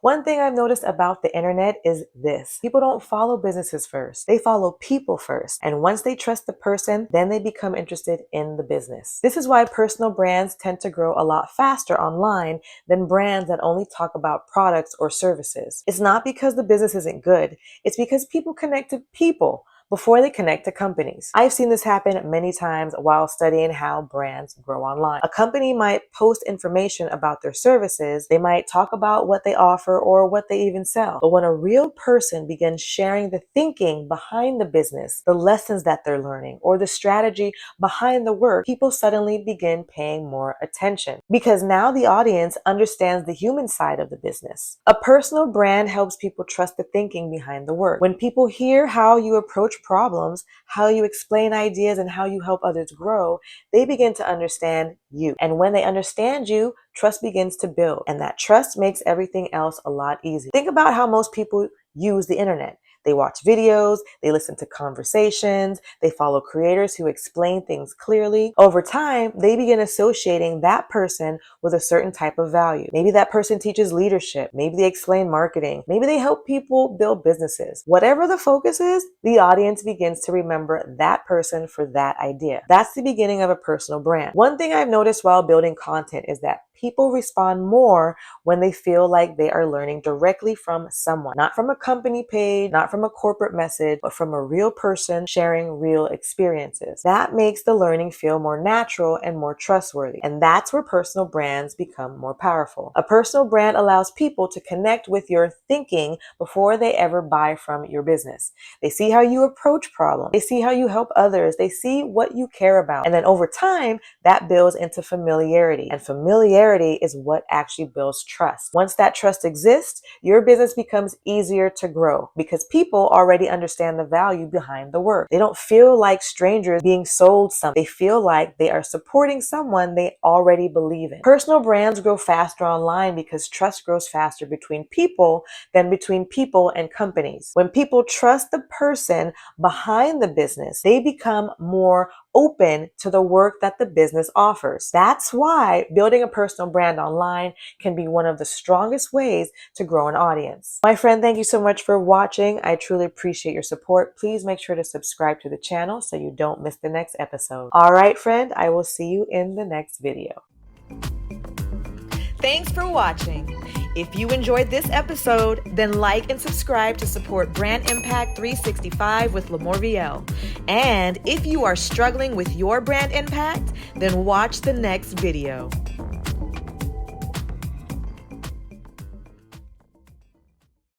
One thing I've noticed about the internet is this. People don't follow businesses first. They follow people first. And once they trust the person, then they become interested in the business. This is why personal brands tend to grow a lot faster online than brands that only talk about products or services. It's not because the business isn't good. It's because people connect to people before they connect to companies. I've seen this happen many times while studying how brands grow online. A company might post information about their services, they might talk about what they offer or what they even sell. But when a real person begins sharing the thinking behind the business, the lessons that they're learning, or the strategy behind the work, people suddenly begin paying more attention because now the audience understands the human side of the business. A personal brand helps people trust the thinking behind the work. When people hear how you approach problems, how you explain ideas, and how you help others grow, they begin to understand you. And when they understand you, trust begins to build. And that trust makes everything else a lot easier. Think about how most people use the internet. They watch videos, they listen to conversations, they follow creators who explain things clearly. Over time, they begin associating that person with a certain type of value. Maybe that person teaches leadership, maybe they explain marketing, maybe they help people build businesses. Whatever the focus is, the audience begins to remember that person for that idea. That's the beginning of a personal brand. One thing I've noticed while building content is that people respond more when they feel like they are learning directly from someone, not from a company page, not from a corporate message, but from a real person sharing real experiences. That makes the learning feel more natural and more trustworthy. And that's where personal brands become more powerful. A personal brand allows people to connect with your thinking before they ever buy from your business. They see how you approach problems. They see how you help others. They see what you care about. And then over time, that builds into familiarity. And familiarity is what actually builds trust. Once that trust exists, your business becomes easier to grow because people already understand the value behind the work. They don't feel like strangers being sold something. They feel like they are supporting someone they already believe in. Personal brands grow faster online because trust grows faster between people than between people and companies. When people trust the person behind the business, they become more open to the work that the business offers. That's why building a personal brand online can be one of the strongest ways to grow an audience. My friend, thank you so much for watching. I truly appreciate your support. Please make sure to subscribe to the channel so you don't miss the next episode. All right, friend, I will see you in the next video. Thanks for watching. If you enjoyed this episode, then like and subscribe to support Brand Impact 365 with LaMorvielle. And if you are struggling with your brand impact, then watch the next video.